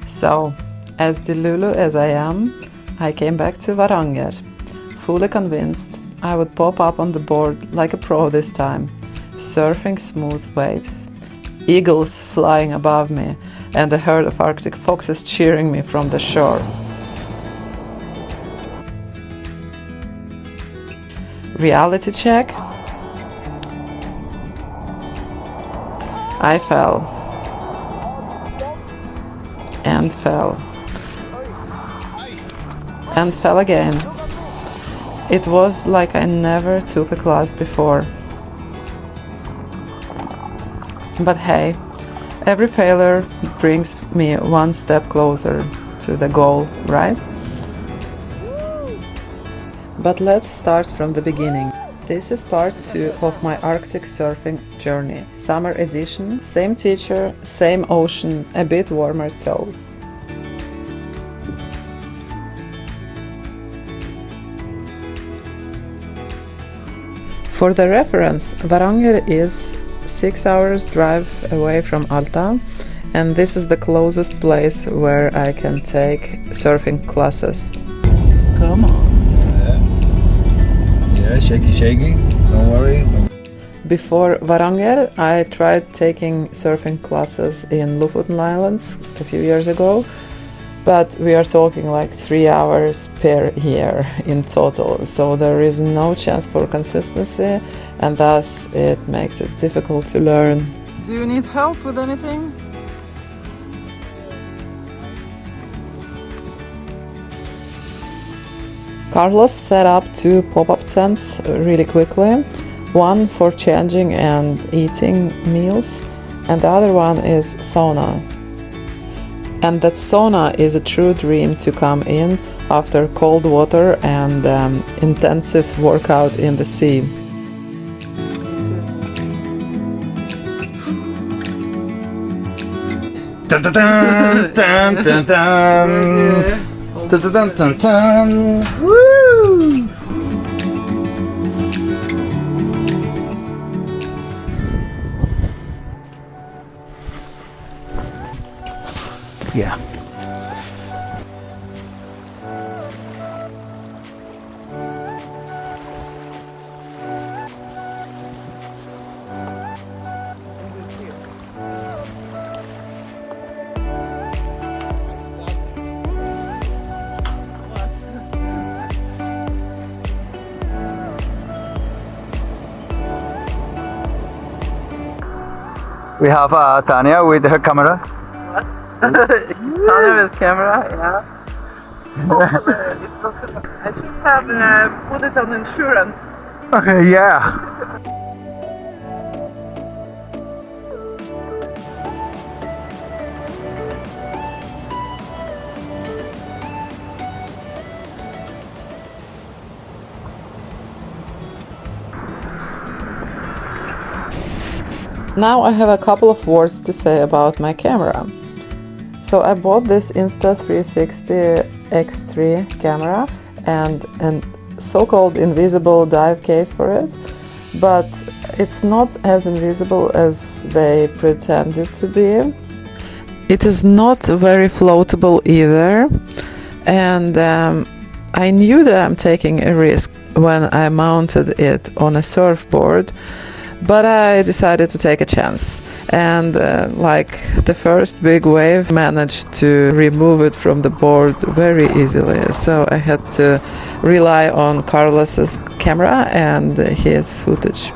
So, as delulu as I am, I came back to Varanger, fully convinced I would pop up on the board like a pro this time, surfing smooth waves, eagles flying above me, and a herd of Arctic foxes cheering me from the shore. Reality check. I fell. And fell. And fell again. It was like I never took a class before. But hey, every failure brings me one step closer to the goal, right? But let's start from the beginning. This is part 2 of my Arctic surfing journey. Summer edition, same teacher, same ocean, a bit warmer toes. For the reference, Varanger is 6 hours drive away from Alta, and this is the closest place where I can take surfing classes. Come on. Yeah, shaky, don't worry. Before Varanger, I tried taking surfing classes in Lofoten Islands a few years ago, but we are talking like 3 hours per year in total, so there is no chance for consistency, and thus it makes it difficult to learn. Do you need help with anything? Carlos set up 2 pop-up tents really quickly, one for changing and eating meals, and the other one is sauna. And that sauna is a true dream to come in after cold water and intensive workout in the sea. Dun, dun, dun, dun, dun, dun. Dun, dun, dun, dun, dun. Woo! Yeah. We have Tanya with her camera. Tanya with camera, yeah. I should have put it on insurance. Okay, yeah. Now I have a couple of words to say about my camera. So I bought this Insta360 X3 camera and a so-called invisible dive case for it, but it's not as invisible as they pretend it to be. It is not very floatable either, and I knew that I'm taking a risk when I mounted it on a surfboard, but I decided to take a chance, and like the first big wave, managed to remove it from the board very easily. So I had to rely on Carlos's camera and his footage.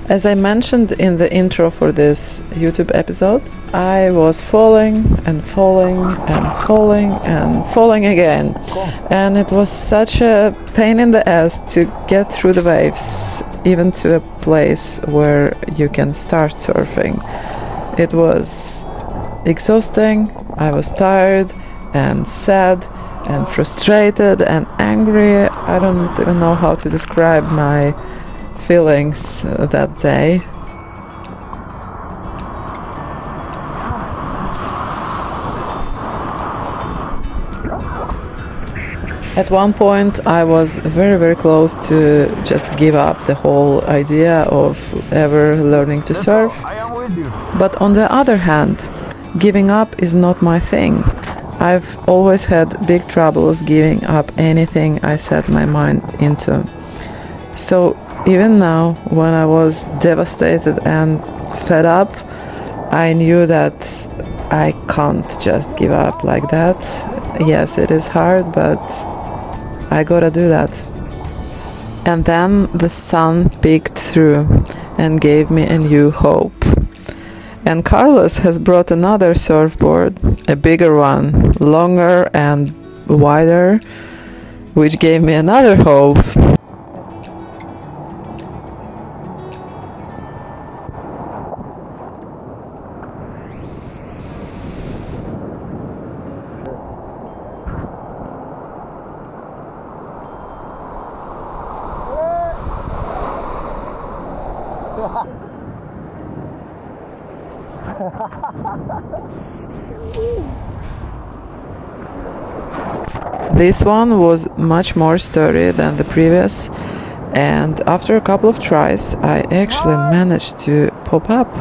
As I mentioned in the intro for this YouTube episode, I was falling and falling and falling and falling again. And it was such a pain in the ass to get through the waves, even to a place where you can start surfing. It was exhausting, I was tired and sad and frustrated and angry. I don't even know how to describe my feelings that day. At one point I was very, very close to just give up the whole idea of ever learning to surf. But on the other hand, giving up is not my thing. I've always had big troubles giving up anything I set my mind into. So even now, when I was devastated and fed up, I knew that I can't just give up like that. Yes, it is hard, but I gotta do that. And then the sun peeked through and gave me a new hope. And Carlos has brought another surfboard, a bigger one, longer and wider, which gave me another hope. This one was much more sturdy than the previous, and after a couple of tries I actually managed to pop up.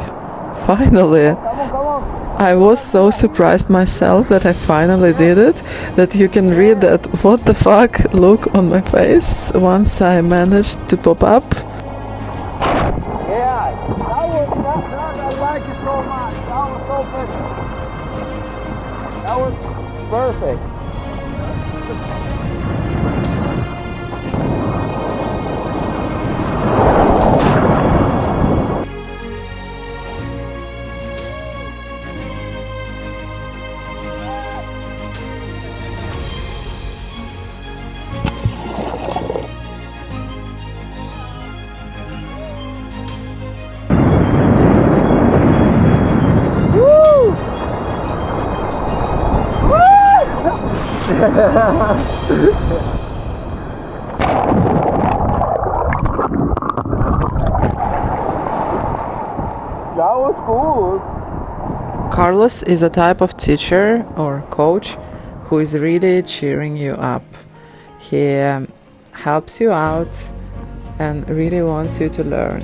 Finally! I was so surprised myself that I finally did it, that you can read that what the fuck look on my face once I managed to pop up. Yeah, I like it so much. That was so perfect. That was perfect. That was cool. Carlos is a type of teacher or coach who is really cheering you up. He helps you out and really wants you to learn.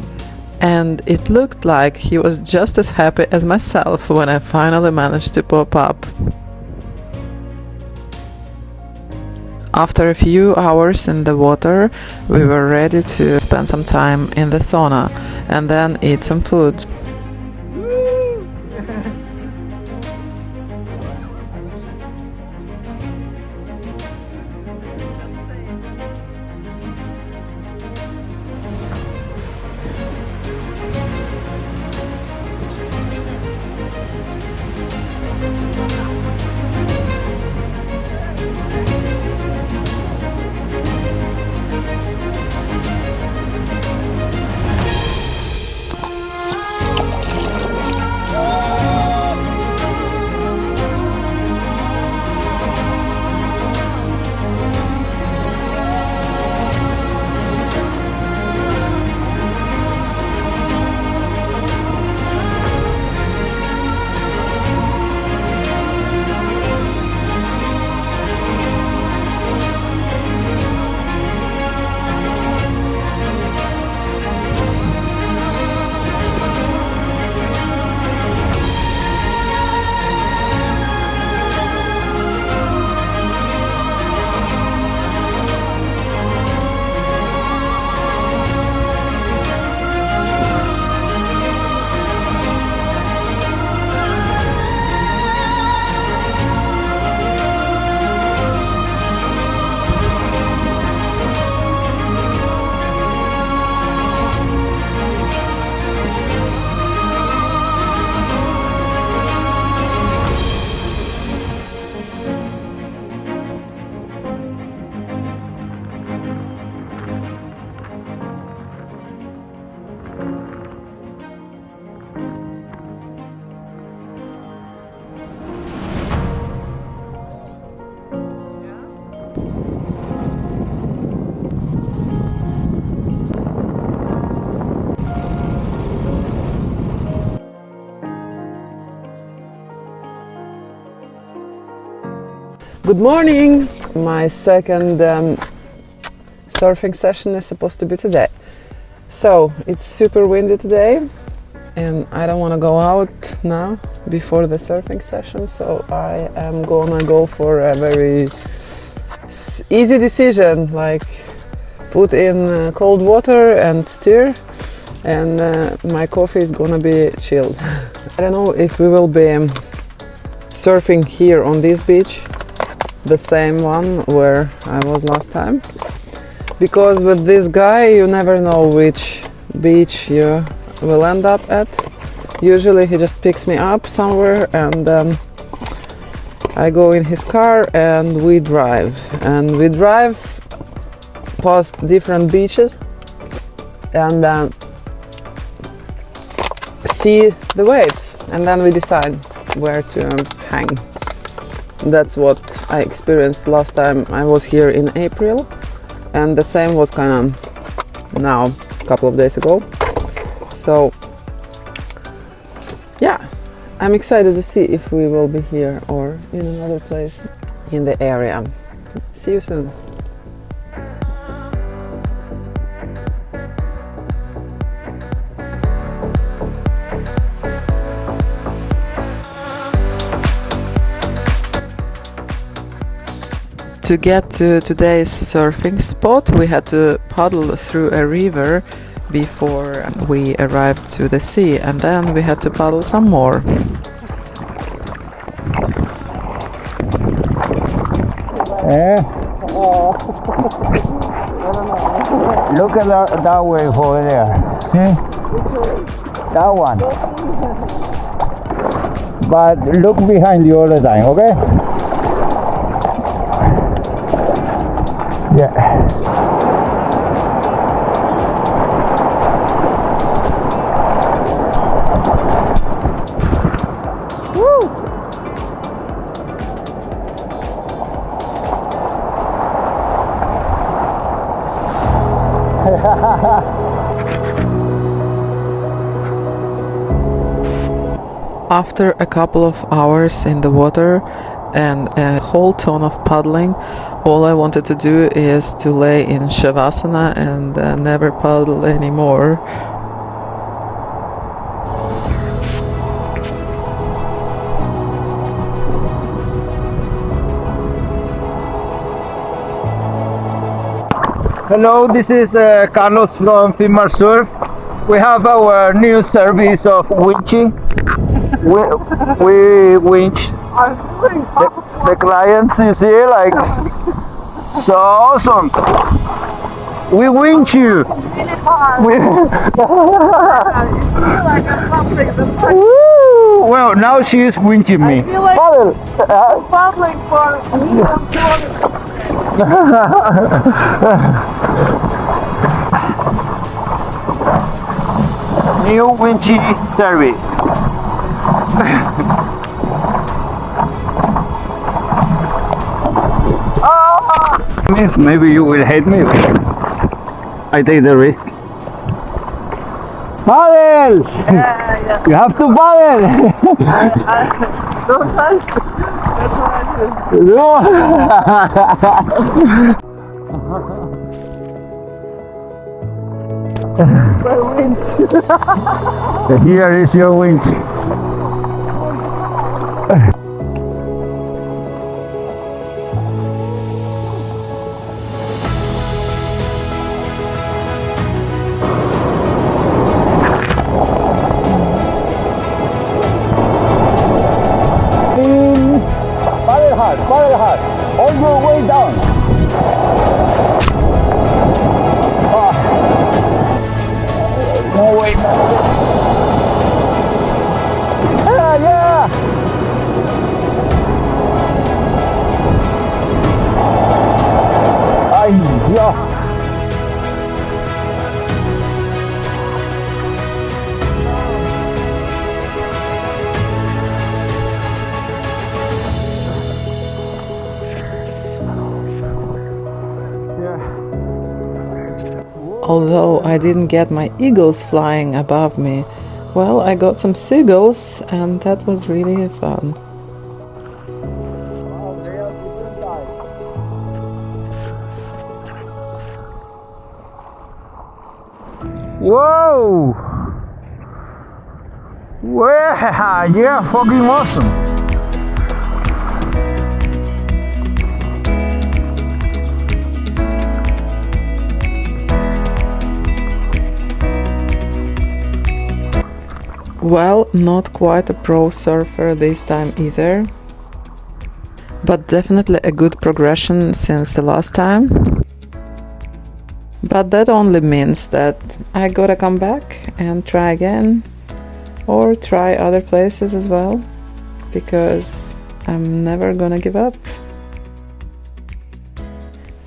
And it looked like he was just as happy as myself when I finally managed to pop up. After a few hours in the water, we were ready to spend some time in the sauna and then eat some food. Good morning! my second surfing session is supposed to be today. So it's super windy today and I don't want to go out now before the surfing session, so I am gonna go for a very easy decision, like put in cold water and stir, and my coffee is gonna be chilled. I don't know if we will be surfing here on this beach, the same one where I was last time, because with this guy you never know which beach you will end up at. Usually he just picks me up somewhere and I go in his car and we drive past different beaches and see the waves, and then we decide where to hang. That's what I experienced last time I was here in April, and the same was kind of now a couple of days ago. So yeah, I'm excited to see if we will be here or in another place in the area. See you soon. To get to today's surfing spot, we had to paddle through a river before we arrived to the sea, and then we had to paddle some more. Look at that wave over there. See? That one. But look behind you all the time, okay? Yeah. After a couple of hours in the water and a whole ton of paddling, all I wanted to do is to lay in Shavasana and never paddle anymore. Hello, this is Carlos from Finnmark Surf. We have our new service of winching. We winch the clients, you see, like, so awesome. We winch you. Woo! Well, now she is winching me. New winchy service. Maybe you will hate me. I take the risk. Paddle! Yeah. You have to paddle! Don't touch. My winch. Here is your winch. Paddle hard, all your way down. No way back. Yeah. Ay, yeah. Although I didn't get my eagles flying above me, well, I got some seagulls and that was really fun. Whoa! Yeah, fucking awesome. Well, not quite a pro surfer this time either, but definitely a good progression since the last time. But that only means that I gotta come back and try again, or try other places as well, because I'm never gonna give up.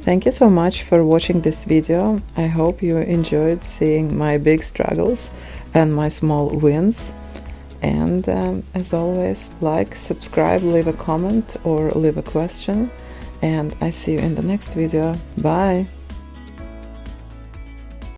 Thank you so much for watching this video. I hope you enjoyed seeing my big struggles and my small wins. And as always, like, subscribe, leave a comment or leave a question. And I see you in the next video. Bye!